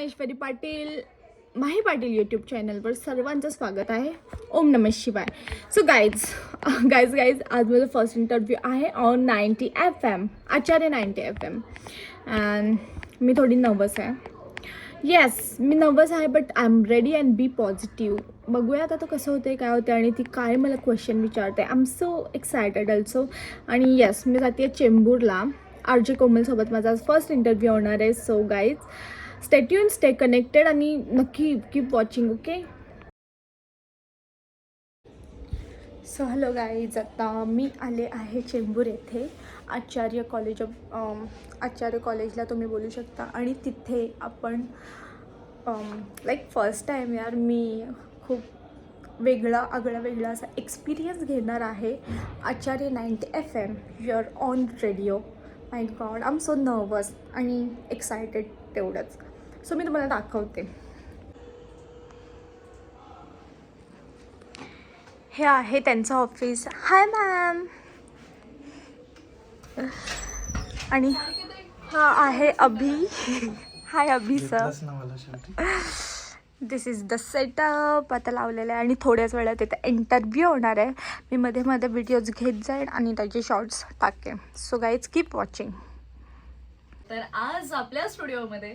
माहेश्वरी पाटील माही Patil YouTube चॅनलवर सर्वांचं स्वागत आहे. ओम नमः शिवाय. सो गाईज आज माझा फर्स्ट इंटरव्ह्यू आहे ऑन 90 FM, आचार्य 90 FM. अँड मी थोडी नर्वस आहे. येस, मी नर्वस आहे, but I am ready and be positive. बघूया आता तो कसं होतं काय होतं आणि ती काय मला क्वेश्चन विचारते. I am so excited also. आणि येस, मी जाते चेंबूरला. RJ कोमलसोबत माझा फर्स्ट इंटरव्ह्यू होणार आहे. So guys, stay tune, stay connected आणि नक्की keep watching. Okay. So hello guys, आता मी आले आहे चेंबूर येथे आचार्य कॉलेजला तुम्ही बोलू शकता. आणि तिथे आपण लाईक फर्स्ट टाईम यार मी खूप वेगळा असा एक्सपिरियन्स घेणार आहे. आचार्य 90 FM your on radio. My God, I am so nervous आणि एक्सायटेड तेवढंच. सो मी तुम्हाला दाखवते. हे आहे त्यांचं ऑफिस. हाय मॅम. आणि हा आहे Abhi. Hi Abhi sir. This is the setup. आता लावलेलं आहे आणि थोड्याच वेळात तिथे इंटरव्ह्यू होणार आहे. मी मध्ये व्हिडिओज घेत जाईन आणि त्याचे शॉर्ट्स टाकेन. So guys, keep watching. तर आज आपल्या स्टुडिओमध्ये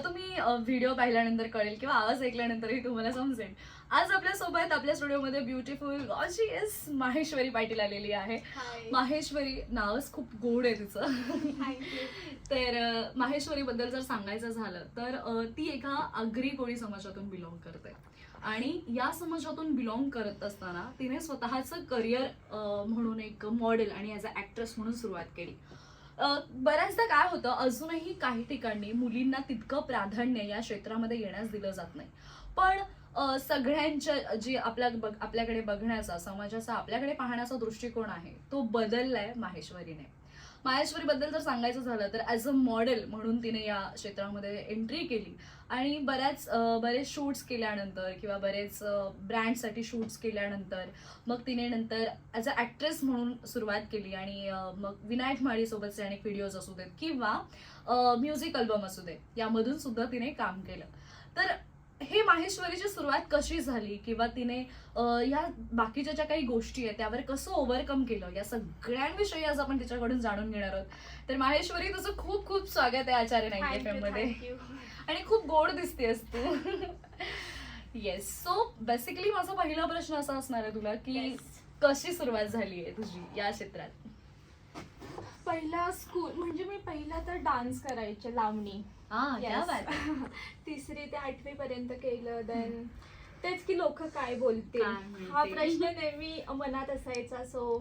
तुम्ही व्हिडिओ पाहिल्यानंतर कळेल किंवा आवाज ऐकल्यानंतरही तुम्हाला समजेल. आज आपल्यासोबत आपल्या स्टुडिओमध्ये ब्युटिफुल गॉर्जियस माहेश्वरी पाटील आलेली आहे. माहेश्वरी नावच खूप गोड आहे तिचं. तर माहेश्वरीबद्दल जर सांगायचं झालं तर ती एका आगरी कोळी समाजातून बिलॉंग करते. आणि या समाजातून बिलॉंग करत असताना तिने स्वतःचं करिअर म्हणून एक मॉडेल आणि ॲज अ ॲक्ट्रेस म्हणून सुरुवात केली. बऱ्याचदा काय होतं, अजूनही काही ठिकाणी मुलींना तितकं प्राधान्य या क्षेत्रामध्ये येण्यास दिलं जात नाही. पण सगळ्यांच्या जी आपल्याकडे बघण्याचा, समाजाचा आपल्याकडे पाहण्याचा दृष्टिकोन आहे तो बदललाय माहेश्वरीने. माहेश्वरीबद्दल जर सांगायचं झालं तर ॲज अ मॉडेल म्हणून तिने या क्षेत्रामध्ये एंट्री केली. आणि बरेच शूट्स केल्यानंतर किंवा बरेच ब्रँडसाठी शूट्स केल्यानंतर मग तिने नंतर ॲज अ ॲक्ट्रेस म्हणून सुरुवात केली. आणि मग विनायक माळीसोबतचे अनेक व्हिडिओज असू देत किंवा म्युझिक अल्बम असू दे, यामधून सुद्धा तिने काम केलं. तर हे माहेश्वरीची सुरुवात कशी झाली किंवा तिने या बाकीच्या ज्या काही गोष्टी आहेत त्यावर कसं ओव्हरकम केलं, या सगळ्यांविषयी आज आपण तिच्याकडून जाणून घेणार आहोत. तर माहेश्वरी, तुझं खूप खूप स्वागत आहे आचार्य 90 FM मध्ये. आणि खूप गोड दिसतेस तू. येस. सो बेसिकली माझा पहिला प्रश्न असा असणार आहे तुला की कशी सुरुवात झाली आहे तुझी या क्षेत्रात? पहिला स्कूल म्हणजे मी पहिला तर डान्स करायचे, लावणी. तिसरी ते 8वी पर्यंत केलं. देन तेच की लोक काय बोलतील हा प्रश्न नेहमी मनात असायचा. सो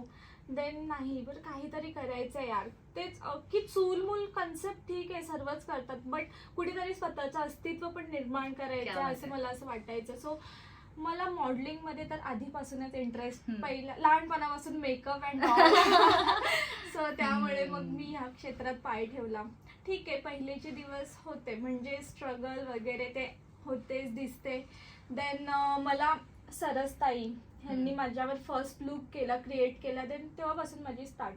देन नाही बरं काहीतरी करायचं यार. तेच की चूलमूल कन्सेप्ट ठीक आहे, सर्वच करतात, बट कुठेतरी स्वतःचं अस्तित्व पण निर्माण करायचं असं मला असं वाटायचं. सो मला मॉडेलिंग मध्ये तर आधीपासूनच इंटरेस्ट, पहिला लहानपणापासून मेकअप अँड सो त्यामुळे मग मी ह्या क्षेत्रात पाय ठेवला. ठीक आहे, पहिलेचे दिवस होते म्हणजे स्ट्रगल वगैरे ते होतेच दिसते. देन मला सरसताई ह्यांनी माझ्यावर फर्स्ट लुक केला, क्रिएट केला. देन तेव्हापासून माझी स्टार्ट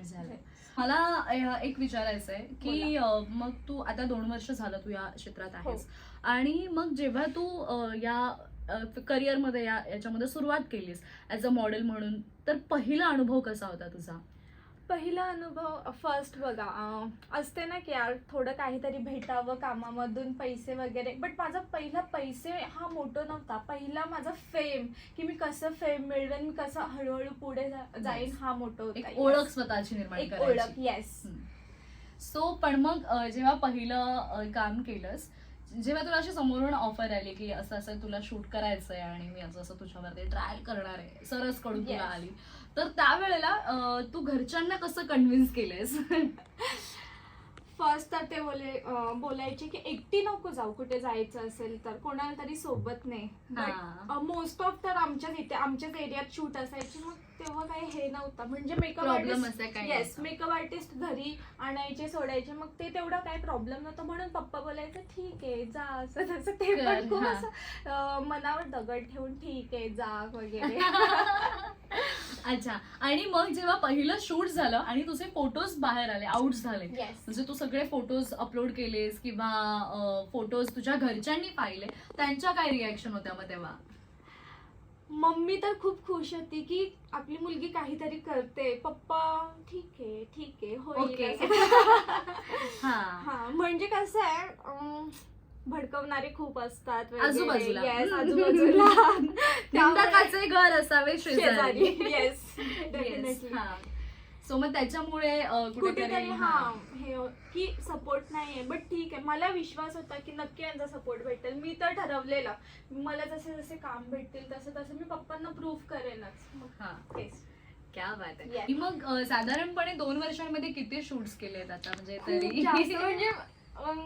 झालं. मला एक विचारायचं आहे की मग तू आता 2 वर्ष झालं तू या क्षेत्रात आहेस. आणि मग जेव्हा तू या करिअरमध्ये याच्यामध्ये सुरुवात केलीस ॲज अ मॉडेल म्हणून, तर पहिला अनुभव कसा होता तुझा? पहिला अनुभव फर्स्ट बघा असते ना की यार थोडं काहीतरी भेटावं कामामधून, पैसे वगैरे. बट माझा पहिला पैसे हा मोठं नव्हता. पहिला माझा फेम, की मी कसं फेम मिळवेन, मी कसं हळूहळू पुढे जाईन, हा मोठं होता. ओळख स्वतःची निर्माण करायची. ओळख. येस. सो पण मग जेव्हा पहिलं काम केलंस, जेव्हा तुला अशी समोरून ऑफर आली की असं असं तुला शूट करायचंय आणि मी असं तुझ्यावरती ट्रायल करणार आहे, सरस कडून तुला आली, तर त्यावेळेला तू घरच्यांना कसं कन्व्हिन्स केलेस? फर्स्ट तर ते बोलायचे की एकटी नको जाऊ, कुठे जायचं असेल तर कोणाला तरी सोबत नाही. मोस्ट ऑफ तर आमच्याच एरियात शूट असायची. मग तेव्हा काही हे नव्हता, म्हणजे मेकअप Problem असा काही येस नव्हता. मेकअप आर्टिस्ट घरी आणायचे सोडायचे, मग ते तेवढा काही प्रॉब्लेम नव्हता. म्हणून पप्पा बोलायचं ठीक आहे जा असं तसं. ते कर, पण खूप हा. असं मनावर दगड ठेवून ठीक आहे जा वगैरे. अच्छा. आणि मग जेव्हा पहिलं शूट झालं आणि तुझे फोटोज बाहेर आले, आउट झाले, येस म्हणजे तू सगळे फोटोज अपलोड केलेस किंवा फोटोज तुझ्या घरच्यांनी पाहिले, त्यांच्या काय रिॲक्शन होत्या मग तेव्हा? मम्मी तर खूप खुश होती की आपली मुलगी काहीतरी करते. पप्पा ठीक आहे होईल ओके. असं. हा. हा म्हणजे कसं आहे भडकवणारे खूप असतात वगैरे. आजूबाजूला. Yes, आजूबाजूला. निंदकाचे घर असावे शेजारी. शेजारी येस Yes, डेफिनेटली. हा. सो मग त्याच्यामुळे कुठेतरी हा हे की सपोर्ट नाहीये, बट ठीक आहे. मला विश्वास होता की नक्की यांचा सपोर्ट भेटेल. मी तर ठरवलेलं मला जसे जसे काम भेटतील तसं तसं मी पप्पांना प्रूव्ह करेनच. मग हा. तेच. क्या बात आहे. Yes. की मग साधारणपणे 2 वर्षांमध्ये किती शूट्स केलेत आता, म्हणजे खूप तरी? जास्त म्हणजे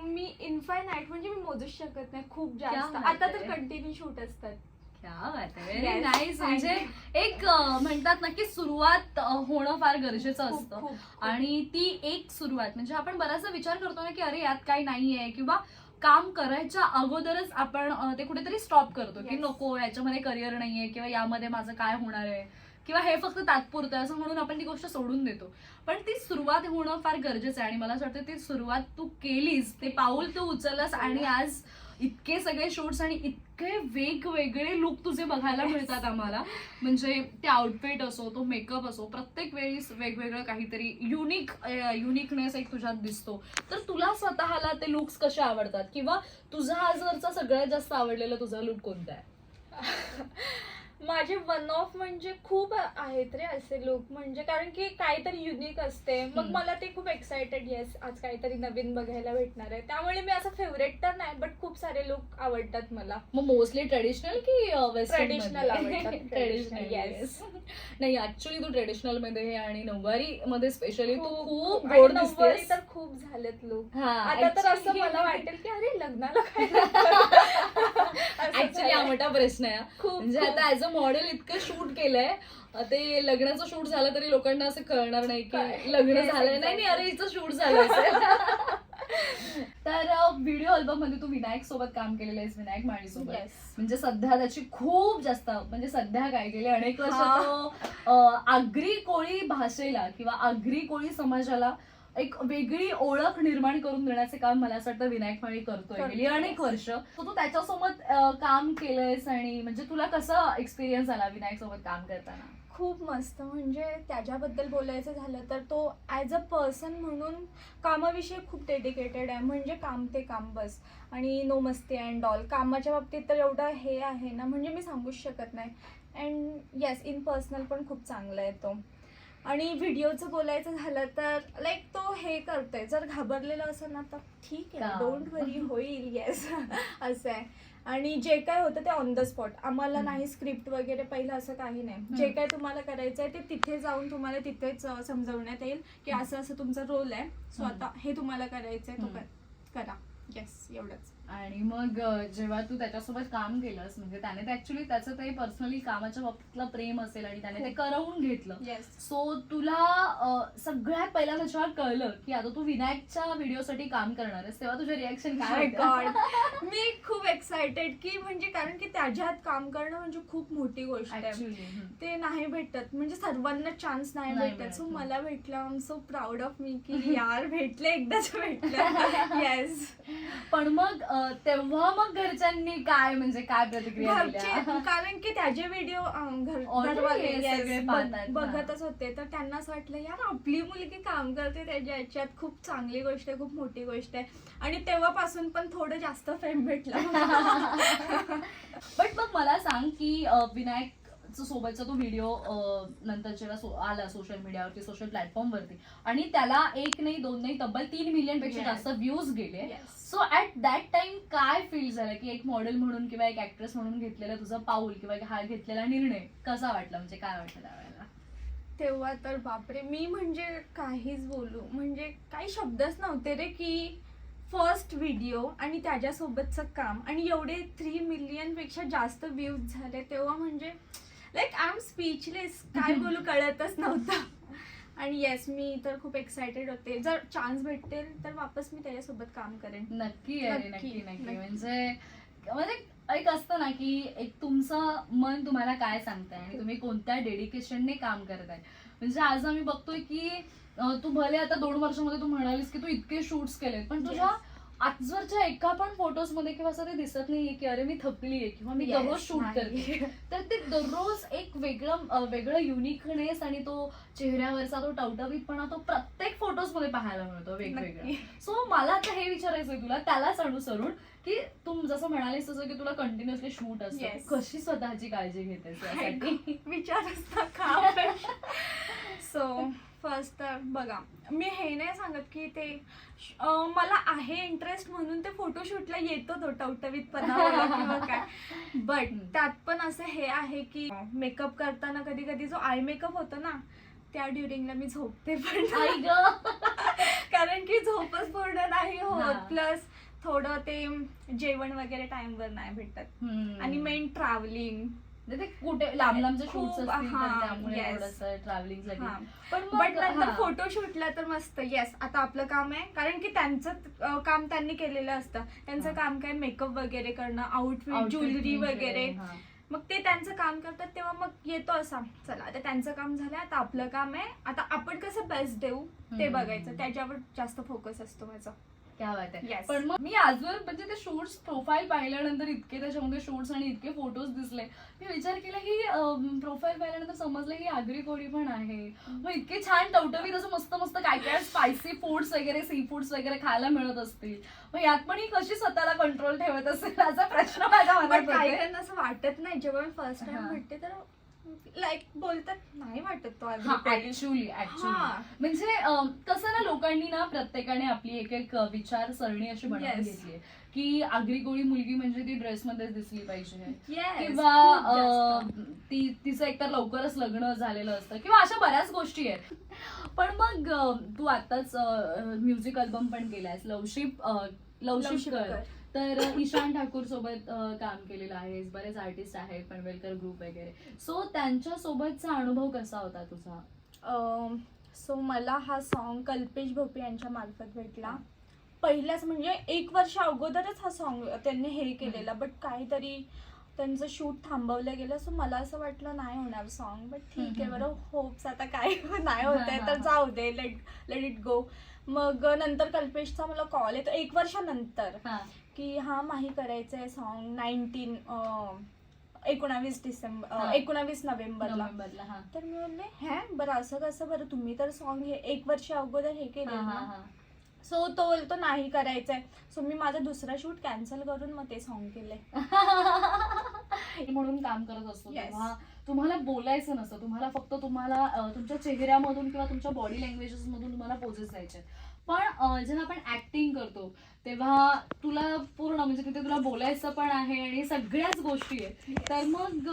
मी इनफायनाईट म्हणजे मी मोजूच शकत नाही. खूप क्या जास्त. बात आता आहे. तर कंटिन्यू शूट असतात. क्या बात आहे. Very Yes, nice. म्हणजे thank एक म्हणतात ना की सुरुवात होणं फार गरजेचं खूप, असतं. खूप, खूप. आणि ती एक सुरुवात, म्हणजे आपण बराचसा विचार करतो ना की अरे यात काही नाहीये, किंवा काम करायच्या अगोदरच आपण ते कुठेतरी स्टॉप करतो की Yes. नको, याच्यामध्ये करिअर नाहीये, किंवा यामध्ये माझं काय होणार आहे, किंवा हे फक्त तात्पुरतं आहे, असं म्हणून आपण ती गोष्ट सोडून देतो. पण ती सुरुवात होणं फार गरजेचं आहे, आणि मला असं वाटतं ती सुरुवात तू केलीस, ते पाऊल तू उचललंस, आणि आज इतके सगळे शूट्स आणि इतके वेगवेगळे लुक तुझे बघायला मिळतात आम्हाला. म्हणजे ते आउटफिट असो, तो मेकअप असो, प्रत्येक वेळी वेगवेगळं काहीतरी युनिकनेस एक तुझ्यात दिसतो. तर तुला स्वतःला ते लुक्स कसे आवडतात, किंवा तुझा आजवरचा सगळ्यात जास्त आवडलेला तुझा लुक कोणता आहे? माझे वन ऑफ म्हणजे खूप आहेत रे असे लुक, म्हणजे कारण की काहीतरी युनिक असते. मग मला ते खूप एक्सायटेड येस आज काहीतरी नवीन बघायला भेटणार आहे. त्यामुळे मी असं फेवरेट तर नाही, बट खूप सारे लुक आवडतात मला. मग मोस्टली ट्रेडिशनल की वेस्टर्न? Traditional आवडतात. ट्रेडिशनल. Yes. नाही, ऍक्च्युली तू ट्रेडिशनल मध्ये आणि नववारी मध्ये स्पेशली तू खूप आणि गोड नऊवारी दिसतेस. तर खूप झालेत लुक. हा, आता तर असं actually- मला वाटेल की अरे लग्नाला काय ऍक्च्युली हा मोठा प्रश्न आहे. खूप म्हणजे आता ऍज अ मॉडेल इतकं शूट केलंय, ते लग्नाचं शूट झालं तरी लोकांना असं कळणार नाही काय? की लग्न Yes, झालंय. नाही exactly. अरे हिचं शूट झालं असेल. तर व्हिडिओ अल्बम मध्ये तू विनायक सोबत काम केलेलं आहेस, विनायक माळी सोबत. येस. म्हणजे सध्या त्याची खूप जास्त, म्हणजे सध्या काय गेले अनेक वर्ष हा. तो आगरी कोळी भाषेला किंवा आगरी कोळी समाजाला एक वेगळी ओळख निर्माण करून देण्याचे काम मला असं वाटतं विनायक माळी करतोय गेली अनेक वर्ष. तू त्याच्यासोबत काम केलंयस, आणि म्हणजे तुला कसा एक्सपिरियन्स आला विनायक सोबत काम करताना? खूप मस्त. म्हणजे त्याच्याबद्दल बोलायचं झालं तर तो ॲज अ पर्सन म्हणून कामाविषयी खूप डेडिकेटेड आहे. म्हणजे काम ते काम बस, आणि नो मस्ती अँड ऑल. कामाच्या बाबतीत तर एवढं हे आहे ना, म्हणजे मी सांगूच शकत नाही. अँड येस इन पर्सनल पण खूप चांगला आहे तो. आणि व्हिडिओचं बोलायचं झालं तर लाईक तो हे करतोय, जर घाबरलेलं असेल ना तर ठीक आहे, डोंट वरी, होईल. येस असं आहे. आणि जे काय होतं ते ऑन द स्पॉट. आम्हाला नाही स्क्रिप्ट वगैरे पहिलं असं काही नाही. जे काय तुम्हाला करायचं आहे ते तिथे जाऊन तुम्हाला तिथेच समजवण्यात येईल की असं असं तुमचा रोल आहे, सो आता हे तुम्हाला करायचं आहे, तो करा. येस एवढंच. आणि मग जेव्हा तू त्याच्यासोबत काम केलंस, म्हणजे त्याने ऍक्च्युली त्याचं ते पर्सनली कामाच्या बाबतीतलं प्रेम असेल आणि त्याने ते करवून घेतलं. येस. सो तुला सगळ्यात पहिल्यांदा जेव्हा कळलं की आता तू विनायकच्या व्हिडिओसाठी काम करणार आहेस, तेव्हा तुझे रिॲक्शन काय गॉड होतं? मी खूप एक्सायटेड की म्हणजे कारण की त्याच्यात काम करणं म्हणजे खूप मोठी गोष्ट आहे. ऍक्च्युली ते नाही भेटत, म्हणजे सर्वांना चान्स नाही नाही भेटत. भेटत. सो मला भेटलं. I am so proud of me की यार भेटले, एकदाच भेटलं. येस. पण मग तेव्हा मग घरच्यांनी काय, म्हणजे काय प्रतिक्रिया घरचे दिल्या? कारण की त्याचे व्हिडिओ Already घरवाले सगळे yes, पाहतात ना. बघतच होते. तर त्यांना असं वाटलं यार आपली मुलगी काम करते त्याच्या याच्यात, खूप चांगली गोष्ट आहे, खूप मोठी गोष्ट आहे. आणि तेव्हापासून पण थोडं जास्त फेम भेटलं. बट मग मला सांग की विनायक सोबतचा तो व्हिडिओ नंतर जेव्हा आला सोशल मीडियावरती, सोशल प्लॅटफॉर्मवरती, आणि त्याला 1 नाही 2 नाही तब्बल 3 मिलियन पेक्षा Yes. जास्त व्ह्यूज गेले. Yes. So at that time काय फील झालं की एक मॉडेल म्हणून किंवा एक ऍक्ट्रेस म्हणून घेतलेलं तुझं पाऊल किंवा हा घेतलेला निर्णय कसा वाटला, म्हणजे काय वाटलं त्यावेळेला? तेव्हा तर बापरे, मी म्हणजे काहीच बोलू, म्हणजे काही शब्दच नव्हते रे. की फर्स्ट व्हिडिओ आणि त्याच्यासोबतचं काम, आणि एवढे 3 मिलियन पेक्षा जास्त व्ह्यूज झाले तेव्हा, म्हणजे लाईक आय एम स्पीचलेस, काय बोलू कळतच नव्हतं. आणि येस, मी तर खूप एक्सायटेड होते. जर चान्स भेटेल तर वापस मी त्याच्यासोबत काम करेन. नक्की अरे नक्की, नक्की नक्की. नक्की. म्हणजे एक असतं ना की एक तुमचं मन तुम्हाला काय सांगताय आणि तुम्ही कोणत्या डेडिकेशनने काम करताय. म्हणजे आज आम्ही बघतोय की तू भले आता 2 वर्षामध्ये तू म्हणालीस की तू इतके शूट्स केलेत, पण तुझ्या आजवरच्या एका पण फोटोज मध्ये किंवा असं ते दिसत नाहीये की अरे मी थकलीये किंवा मी Yes, दररोज शूट नाही. करते. तर ते दररोज एक वेगळं युनिकनेस आणि तो चेहऱ्यावरचा तो टवटवीतपणा तो प्रत्येक फोटोज मध्ये पाहायला मिळतो वेगवेगळा. नक्की. सो मला आता हे विचारायचंय तुला त्यालाच अनुसरून की तू जसं म्हणालीस तसं की तुला कंटिन्युअसली शूट असतं, Yes. कशी स्वतःची काळजी घेतेस यासाठी? विचारच नका. सो फर्स्ट तर बघा, मी हे नाही सांगत की ते मला आहे इंटरेस्ट म्हणून ते फोटोशूटला येतो तो टवटवीतपणा मला किंवा काय. बट त्यात पण असं हे आहे की मेकअप करताना कधी कधी जो आय मेकअप होतो ना, त्या ड्युरिंगला मी झोपते पण. आई ग. कारण की झोपच पूर्ण नाही हा. होत. प्लस थोडं ते जेवण वगैरे टाइमवर नाही भेटत. आणि मेन ट्रॅव्हलिंग. ते कुठे लांब लांबचे खूप, शूट्स असतील तर हा, त्यामुळे yes. थोडंसं ट्रॅव्हलिंग साठी. हा. पण बट नंतर हा. फोटोशूटला तर मस्त. येस, आता आपलं काम आहे, कारण की त्यांचं काम त्यांनी केलेलं असतं. त्यांचं हा. काम काय मेकअप वगैरे करणं, आउटफिट, Outfit ज्वेलरी म्हणजे, वगैरे. हा. मग ते त्यांचं काम करतात तेव्हा मग येतो असा, चला आता त्यांचं काम झालं, आता आपलं काम आहे, आता आपण कसं बेस्ट देऊ ते बघायचं. त्याच्यावर जास्त फोकस असतो माझा. क्या बात आहे. Yes. पण मग मी आजवर म्हणजे ते शूट्स प्रोफाईल पाहिल्यानंतर इतके त्याच्यामध्ये शूट्स आणि इतके फोटोज दिसले, मी विचार केला की प्रोफाईल पाहिल्यानंतर समजलं की आगरी कोळी पण आहे. मग इतके छान टवटवीत असं मस्त मस्त काय काय स्पायसी फूड्स वगैरे, सी फूड्स वगैरे खायला मिळत असतील. मग यात पण ही कशी स्वतःला कंट्रोल ठेवत असेल असा प्रश्न माझ्या मनात पण काही होते. काहींना असं वाटत नाही. जेव्हा मी फर्स्ट टाइम हा. भेटते तर लाईक बोलतात नाही वाटत तो हा, आगरी. ऍक्च्युली हा. म्हणजे कसं ना, लोकांनी ना प्रत्येकाने आपली एक एक विचारसरणी अशी बनवून Yes. घेतली की आगरी कोळी मुलगी म्हणजे ती ड्रेसमध्येच दिसली पाहिजे Yes, किंवा खूप जास्त. तिचं एकतर लवकरच लग्न झालेलं असतं किंवा अशा बऱ्याच गोष्टी आहेत. पण मग तू आताच म्युझिक अल्बम पण केलायस, लवशिप लवशिप कर. कर. तर ईशान ठाकूर सोबत काम केलेलं आहेस, बरेच आर्टिस्ट आहेत, पनवेलकर ग्रुप वगैरे. सो त्यांच्या सोबतचा अनुभव कसा होता तुझा? सो मला हा सॉन्ग कल्पेश भोपे यांच्या मार्फत भेटला. पहिल्याच म्हणजे 1 वर्ष अगोदरच हा सॉन्ग त्यांनी हे केलेला, बट काहीतरी त्यांचं शूट थांबवलं गेलं. सो मला असं वाटलं नाही होणार सॉन्ग, बट ठीक आहे बरं, होप्स आता काय नाही होत आहे तर जाऊ दे, लेट इट गो. मग नंतर कल्पेशचा मला कॉल येतो 1 वर्षानंतर की हा माही करायचं आहे सॉन्ग 19 डिसेंबर 19 नोव्हेंबरला. हा. तर मी बोलले हॅ बरं असं कसं बरं, तुम्ही तर सॉन्ग हे 1 वर्ष अगोदर हे केले ना. सो तो बोलतो नाही करायचंय. सो मी माझा दुसरा शूट कॅन्सल करून मग ते सॉन्ग केलंय. म्हणून काम करत असतो Yes. तेव्हा तुम्हाला बोलायचं नसतं, तुम्हाला फक्त तुम्हाला तुमच्या चेहऱ्यामधून किंवा तुमच्या बॉडी लँग्वेजेस मधून तुम्हाला पोजेस द्यायचे. पण जेव्हा आपण ऍक्टिंग करतो तेव्हा तुला पूर्ण म्हणजे तिथे तुला बोलायचं पण आहे आणि सगळ्याच गोष्टी आहेत. तर मग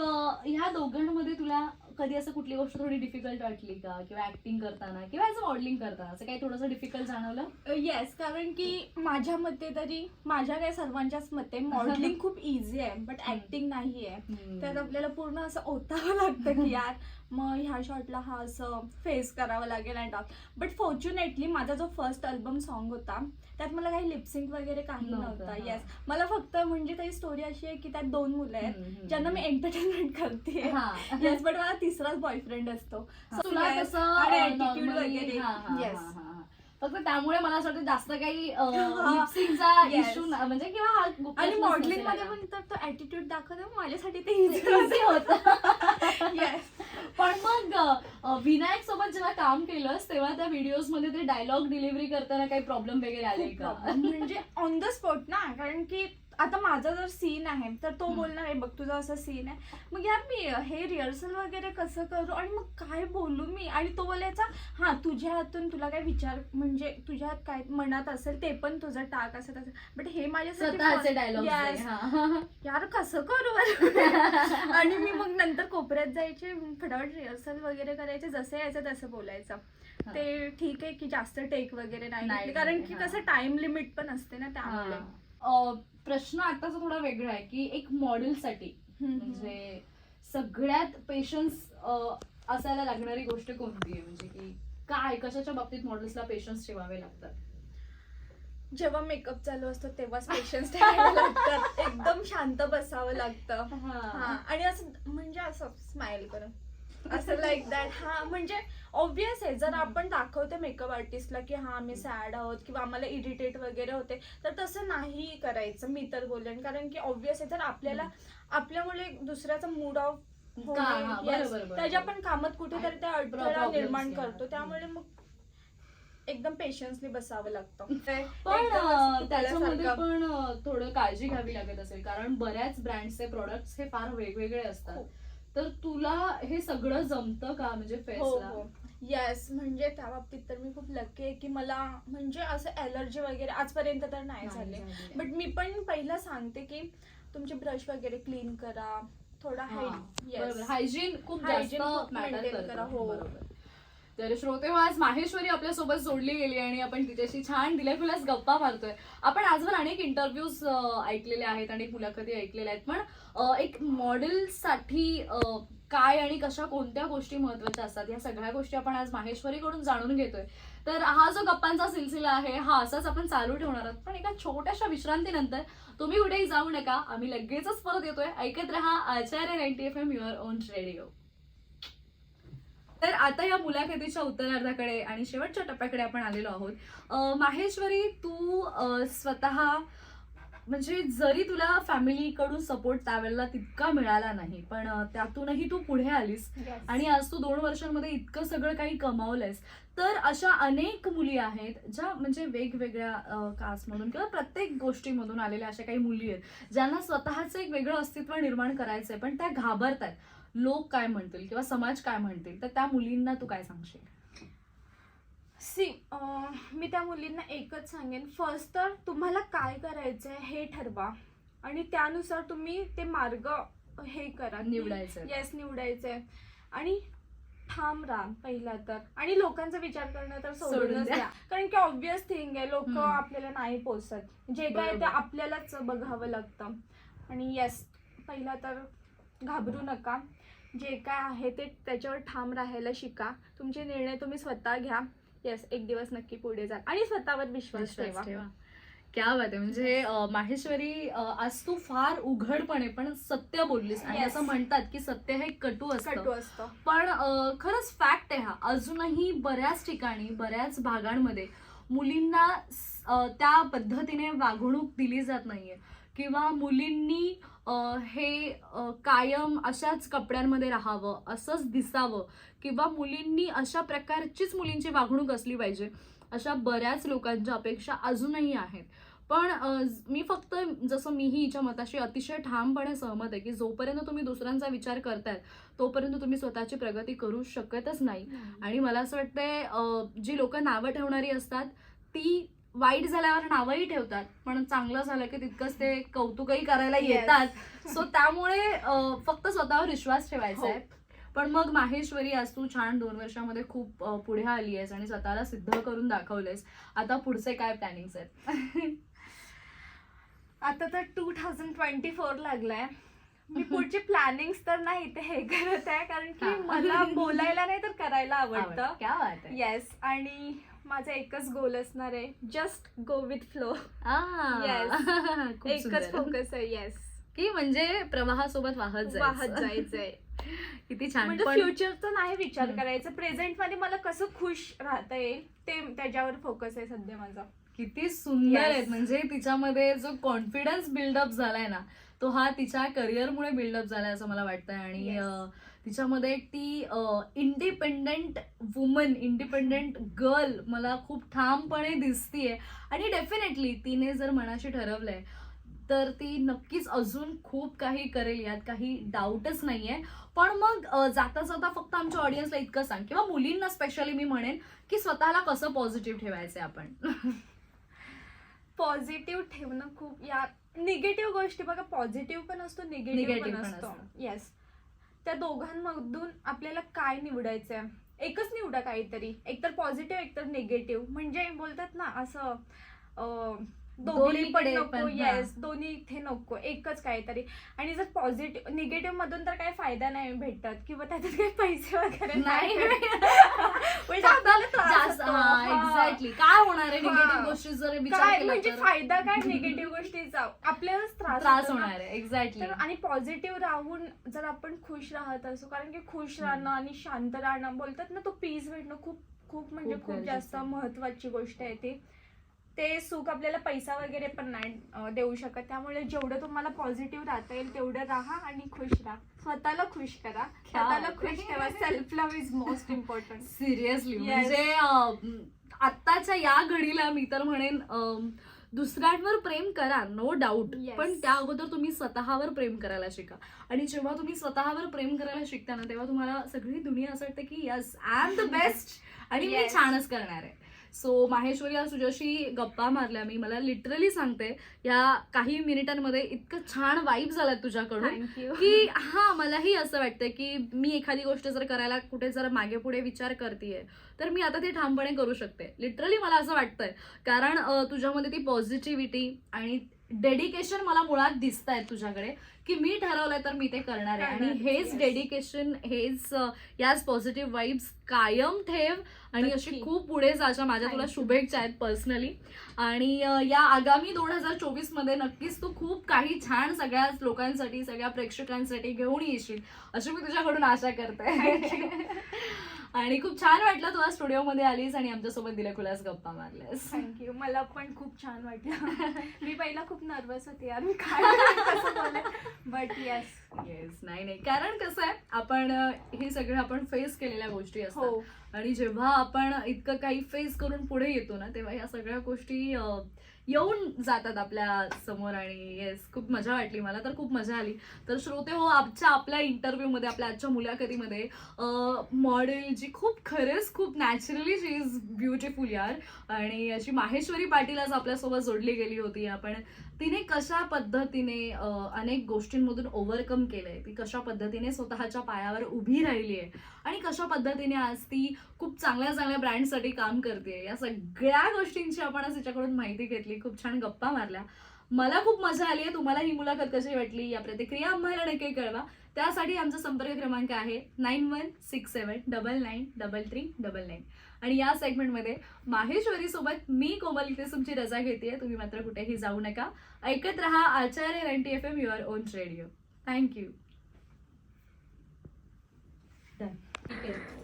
ह्या दोघांमध्ये तुला कधी असं कुठली गोष्ट थोडी डिफिकल्ट वाटली का, किंवा ऍक्टिंग करताना किंवा असं मॉडेलिंग करताना असं काही थोडंसं डिफिकल्ट जाणवलं? येस, कारण की माझ्या मते तरी, माझ्या काय सर्वांच्याच मते मॉडेलिंग खूप इझी आहे, बट ऍक्टिंग नाही आहे. त्यात आपल्याला पूर्ण असं ओतावं लागतं की यार मग ह्या शॉटला हा असं फेस करावं लागेल आणि टाक. बट फॉर्च्युनेटली माझा जो फर्स्ट अल्बम सॉन्ग होता त्यात मला काही लिपसिंग वगैरे काही नव्हतं. येस, मला फक्त म्हणजे त्याची स्टोरी अशी आहे की त्यात 2 मुलं आहेत ज्यांना मी एंटरटेनमेंट करते. येस, बट मला तिसराच बॉयफ्रेंड असतो. तुला Yes, तसं आणि attitude normally- वगैरे. हा, हा, Yes. हा, हा. फक्त त्यामुळे मला असं वाटतं जास्त काही लिपसिंगचा Yes. इश्यू म्हणजे किंवा हा खूप आणि प्रश्नच मॉडेलिंग नसेल मध्ये आला. पण तर तो ऍटिट्यूड दाखवतो माझ्यासाठी ते इझी Easy होतं. येस. पण मग विनायक सोबत जेव्हा काम केलंस तेव्हा त्या व्हिडिओज मध्ये ते डायलॉग डिलिव्हरी करताना काही प्रॉब्लेम वगैरे आले का? म्हणजे ऑन द स्पॉट ना, कारण की आता माझा जर सीन आहे तर तो बोलणार आहे बघ तुझा असा सीन आहे, मग यार मी हे रिहर्सल वगैरे कसं करू आणि मग काय बोलू मी. आणि तो बोलायचा हा तुझ्या हातून तुला काय विचार म्हणजे तुझ्या हात काय मनात असेल ते पण तुझं टाक असं तसं. बट हे माझ्यासाठी स्वतःचे डायलॉग. यार कसं करू बरं? आणि मी मग नंतर कोपऱ्यात जायचे, फटाफट रिहर्सल वगैरे करायचे, जसं यायचं तसं बोलायचं. ते ठीक आहे की जास्त टेक वगैरे नाही घेतले, कारण की कसं टाइम लिमिट पण असते ना त्यामुळे. प्रश्न आताचा थोडा वेगळा आहे की एक मॉडेलसाठी म्हणजे सगळ्यात पेशन्स असायला लागणारी गोष्ट कोणती आहे, म्हणजे की काय कशाच्या बाबतीत मॉडेल्सला पेशन्स ठेवावे लागतात? जेव्हा मेकअप चालू असतो तेव्हाच पेशन्स ठेवायला लागतात. एकदम शांत बसावं लागतं. हा, आणि असं म्हणजे असं स्माइल करून असं लाईक दॅट. हा, म्हणजे ऑब्विस आहे, जर आपण दाखवतो मेकअप आर्टिस्टला की हा आम्ही सॅड आहोत किंवा आम्हाला इरिटेट वगैरे होते, तर तसं नाही करायचं. मी तर बोलेन, कारण की ऑब्विस आहे, जर आपल्याला आपल्यामुळे दुसऱ्याचा मूड ऑफ त्याच्या पण कामात कुठेतरी त्या अडथळा निर्माण करतो. त्यामुळे मग एकदम पेशन्सली बसावं लागतं. पण त्याच्यामध्ये पण थोडं काळजी घ्यावी लागत असेल, कारण बऱ्याच ब्रँडचे प्रोडक्ट्स हे फार वेगवेगळे असतात. तर तुला हे सगळं जमतं का, म्हणजे फेसला? येस, म्हणजे त्या बाबतीत तर मी खूप लकी आहे की मला म्हणजे असं ॲलर्जी वगैरे आजपर्यंत तर नाही झाले. बट मी पण पहिला सांगते की तुमचे ब्रश वगैरे क्लीन करा, थोडा हायजीन खूप जास्त मॅटर करतं. हो. तर श्रोतेहो, आज माहेश्वरी आपल्यासोबत जोडली गेली आणि आपण तिच्याशी छान दिल्याखुलास गप्पा मारतोय. आपण आजवर अनेक इंटरव्ह्यूज ऐकलेले आहेत आणि मुलाखती ऐकलेल्या आहेत, पण एक मॉडेलसाठी काय आणि कशा कोणत्या गोष्टी महत्वाच्या असतात, या सगळ्या गोष्टी आपण आज माहेश्वरीकडून जाणून घेतोय. तर हा जो गप्पांचा सिलसिला आहे हा असाच आपण चालू ठेवणार आहोत, पण एका छोट्याशा विश्रांतीनंतर. तुम्ही कुठेही जाऊ नका, आम्ही लगेचच परत येतोय. ऐकत रहा आचार्य 90 FM, युअर ओन रेडिओ. तर आता या मुलाखतीच्या उत्तरार्धाकडे आणि शेवटच्या टप्प्याकडे आपण आलेलो आहोत. माहेश्वरी, तू स्वतः म्हणजे जरी तुला फॅमिलीकडून सपोर्ट त्यावेळेला तितका मिळाला नाही, पण त्यातूनही तू पुढे आलीस आणि आज तू 2 वर्षांमध्ये इतकं सगळं काही कमावलंयस. तर अशा अनेक मुली आहेत ज्या म्हणजे वेगवेगळ्या कास्टमधून किंवा प्रत्येक गोष्टीमधून आलेल्या अशा काही मुली आहेत ज्यांना स्वतःचं एक वेगळं अस्तित्व निर्माण करायचंय, पण त्या घाबरतायत. लोक काय म्हणतील किंवा समाज काय म्हणतील, तर त्या मुलींना तू काय सांगशील? मी त्या मुलींना एकच सांगेन, फर्स्ट तर तुम्हाला काय करायचंय हे ठरवा आणि त्यानुसार तुम्ही ते मार्ग हे करा, निवडायचं. येस, निवडायचंय. आणि ठाम राहा पहिला तर, आणि लोकांचा विचार करणं तर सोडूनच द्या, कारण की ऑब्विस थिंग आहे, लोक आपल्याला नाही पोचत. जे काय ते आपल्यालाच बघावं लागतं. आणि येस, पहिला तर घाबरू नका. जे काय आहे ते त्याच्यावर ठाम राहायला शिका. तुमचे निर्णय तुम्ही स्वतः घ्या. येस, एक दिवस नक्की पुढे जा आणि स्वतःवर विश्वास ठेवा. क्या बात आहे. म्हणजे माहेश्वरी, आज तू फार उघडपणे पण सत्य बोललीस. आणि असं म्हणतात की सत्य हे कटू असतं, पण खरंच फॅक्ट आहे हा. अजूनही बऱ्याच ठिकाणी, बऱ्याच भागांमध्ये मुलींना त्या पद्धतीने वागणूक दिली जात नाहीये, किंवा मुलींनी हे कायम अशाच कपड्यांमध्ये राहावं, असंच दिसावं, किंवा मुलींनी अशा प्रकारचीच मुलींची वागणूक असली पाहिजे, अशा बऱ्याच लोकांच्या अपेक्षा अजूनही आहेत. पण मी फक्त, जसं मीही हिच्या मताशी अतिशय ठामपणे सहमत आहे की जोपर्यंत तुम्ही दुसऱ्यांचा विचार करताय तोपर्यंत तुम्ही स्वतःची प्रगती करू शकतच नाही. आणि मला असं वाटतंय जी लोक नावं ठेवणारी असतात ती वाईट झाल्यावर नावही ठेवतात, पण चांगलं झालं की तितकंच ते कौतुकही करायला येतात. सो त्यामुळे फक्त स्वतःवर विश्वास ठेवायचा आहे. पण मग माहेश्वरी, आज तू छान 2 वर्षामध्ये खूप पुढे आली आहेस आणि स्वतःला सिद्ध करून दाखवलेस. आता पुढचे काय प्लॅनिंग्स आहेत? आता तर 2024 लागलाय. मी पुढची प्लॅनिंग्स तर नाही ते हे करत आहे, कारण की मला बोलायला नाही तर करायला आवडतं. क्या बात आहे. येस, आणि माझा एकच गोल असणार आहे, जस्ट गो विथ फ्लो. एकच फोकस आहे. येस, की म्हणजे प्रवाहासोबत वाहत जायचंय. किती छान. म्हणजे फ्युचरचा नाही विचार करायचा, प्रेझेंट मध्ये मला कसं खुश राहता येईल ते, त्याच्यावर फोकस आहे सध्या माझा. किती सुंदर आहे. म्हणजे तिच्यामध्ये जो कॉन्फिडन्स बिल्डअप झालाय ना, तो हा तिच्या करिअरमुळे बिल्डअप झालाय असं मला वाटतंय. आणि तिच्यामध्ये ती इंडिपेंडेंट वुमन, इंडिपेंडेंट गर्ल मला खूप ठामपणे दिसतीये. आणि डेफिनेटली तिने जर मनाशी ठरवलंय तर ती नक्कीच अजून खूप काही करेल, यात काही डाऊटच नाहीये. पण मग जाता जाता फक्त आमच्या ऑडियन्सला इतकं सांग, किंवा मुलींना स्पेशली मी म्हणेन, की स्वतःला कसं पॉझिटिव्ह ठेवायचंय आपण. पॉझिटिव्ह ठेवणं खूप, या निगेटिव्ह गोष्टी बघा, पॉझिटिव्ह पण असतो, निगेटिव्ह पण असतो. येस, त्या दोघांमधून आपल्याला काय निवडायचंय, एकच निवडा काहीतरी, एकतर पॉझिटिव्ह एकतर निगेटिव्ह. म्हणजे बोलतात ना असं दोघी पण दोन्हीकडे नको. पण, हा. येस, दोन्ही इथे नको, एकच काहीतरी. आणि जर पॉझिटिव्ह निगेटिव्ह मधून तर काही फायदा नाही भेटत किंवा त्याच्यात काही पैसे वगैरे नाही म्हणजे आपल्याला त्रास जास्त होतो. एक्झॅक्टली काय होणार आहे हा. निगेटिव्ह गोष्टी जर विचार काय केला म्हणजे तर फायदा काय निगेटिव्ह गोष्टीचा, आपल्यालाच त्रास होतो ना. होणार आहे. एक्झॅक्टली. तर आणि पॉझिटिव्ह राहून जर आपण खुश राहत असो, कारण की खुश राहणं आणि शांत राहणं बोलतात ना, तो पीस भेटणं खूप खूप म्हणजे खूप खूप गरजेचं जास्त आहे. महत्वाची गोष्ट आहे ती. ते सुख आपल्याला पैसा वगैरे पण नाही देऊ शकत. त्यामुळे जेवढं तुम्हाला पॉझिटिव्ह राहता येईल तेवढं राहा आणि खुश राहा. स्वतःला खुश करा, स्वतःला खुश ठेवा. Self love is most important. Seriously Yes. म्हणजे आत्ताच्या या घडीला मी तर म्हणेन दुसऱ्यांवर प्रेम करा, नो डाऊट, Yes. पण त्या अगोदर तुम्ही स्वतःवर प्रेम करायला शिका. आणि जेव्हा तुम्ही स्वतःवर प्रेम करायला शिकता ना, तेव्हा तुम्हाला सगळी दुनिया असं वाटतं की yes, I am the best आणि मी Yes. छानच करणार आहे. सो माहेश्वरी, आज तुझ्याशी गप्पा मारल्या मी, मला लिटरली सांगते या काही मिनिटांमध्ये इतकं छान वाईब झालात तुझ्याकडून थँक्यू. की हा, मलाही असं वाटतं की मी एखादी गोष्ट जर करायला कुठे जर मागे पुढे विचार करतेय तर मी आता ते ठामपणे करू शकते. लिटरली मला असं वाटतंय, कारण तुझ्यामध्ये ती पॉझिटिव्हिटी आणि डेडिकेशन मला मुळात दिसत आहेत तुझ्याकडे, की मी ठरवलंय तर मी ते करणार आहे. आणि हेच Yes. डेडिकेशन, हेच याच पॉझिटिव्ह वाईब्स कायम ठेव आणि अशी नक्की. खूप पुढे जायच्या माझ्या तुला Thank you. शुभेच्छा आहेत पर्सनली. आणि या आगामी 2024 मध्ये नक्कीच तू खूप काही छान सगळ्या लोकांसाठी, सगळ्या प्रेक्षकांसाठी घेऊन येशील अशी मी तुझ्याकडून आशा करते. आणि खूप छान वाटलं तू आज स्टुडिओमध्ये आलीस आणि आमच्यासोबत दिलखुलास गप्पा मारल्यास. थँक्यू. मला पण खूप छान वाटलं. मी पहिला खूप नर्वस होते यार, मी काय बट येस. येस, नाही, कारण कसं आहे, आपण हे सगळं आपण फेस केलेल्या गोष्टी असतात. हो. आणि जेव्हा आपण इतकं काही फेस करून पुढे येतो ना, तेव्हा ह्या सगळ्या गोष्टी येऊन जातात आपल्या समोर. आणि येस, खूप मजा वाटली, मला तर खूप मजा आली. तर श्रोते हो, आपल्या इंटरव्ह्यूमध्ये, आपल्या आजच्या मुलाखतीमध्ये मॉडेल जी खरंच खूप नॅचरली शी इज ब्युटिफुल यार, आणि अशी माहेश्वरी पाटील आज आपल्यासोबत जोडली गेली होती. तिने कशा पद्धतीने अनेक गोष्टींमधून ओव्हरकम केलंय, ती कशा पद्धतीने स्वतःच्या पायावर उभी राहिली आहे आणि कशा पद्धतीने आज ती खूप चांगल्या चांगल्या ब्रँडसाठी काम करते. या सगळ्या गोष्टींची आपण आज तिच्याकडून माहिती घेतली, खूप छान गप्पा मारल्या. मला खूप मजा आली आहे. तुम्हाला ही मुलाखत कशी वाटली या प्रतिक्रिया आम्हाला नक्की कळवा. त्यासाठी आमचा संपर्क क्रमांक आहे 9167993399. आणि या सेगमेंटमध्ये माहेश्वरी सोबत मी कोमल इथे तुमची रजा घेते. तुम्ही मात्र कुठेही जाऊ नका. ऐकत रहा आचार्य 90 FM, your on radio. Thank you.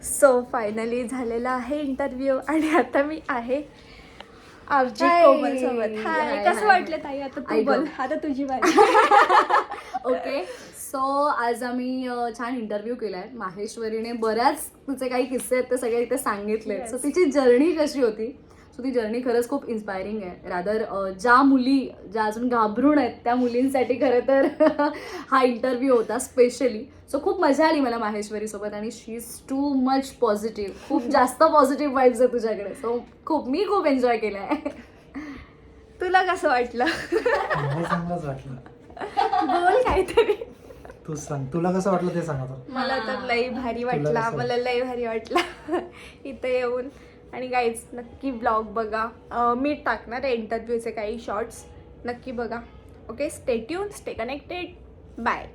So finally झालेला आहे इंटरव्ह्यू आणि आता मी आहे आरजी Hi. कोमल सोबत. हाय, Hi, कसं hi. वाटलं ताई? आता तू I बोल, go. आता तुझी बारी. ओके, सो आज आम्ही छान इंटरव्ह्यू केलाय. माहेश्वरीने बऱ्याच तिचे काही किस्से आहेत ते सगळे इथे सांगितले. Yes. सो तिची जर्नी कशी होती, सो ती जर्नी खरंच खूप इन्स्पायरिंग आहे. रादर ज्या मुली ज्या अजून घाबरून आहेत त्या मुलींसाठी खरं तर हा इंटरव्ह्यू होता स्पेशली. सो खूप मजा आली मला माहेश्वरीसोबत आणि शी इज टू मच पॉझिटिव्ह. खूप जास्त पॉझिटिव्ह वाईब्स आहे तुझ्याकडे. सो मी खूप एन्जॉय केलाय. तुला कसं वाटलं? मला चांगलंच वाटलं. बोल काहीतरी. तू सांग, तुला कसं वाटलं ते सांग आता. मला तर लई भारी वाटला, कसं? मला लई भारी वाटला इथे येऊन. आणि गाईज नक्की ब्लॉग बघा, मी टाकणार आहे इंटरव्ह्यूचे काही शॉर्ट्स, नक्की बघा. Okay, stay tune, stay connected, bye.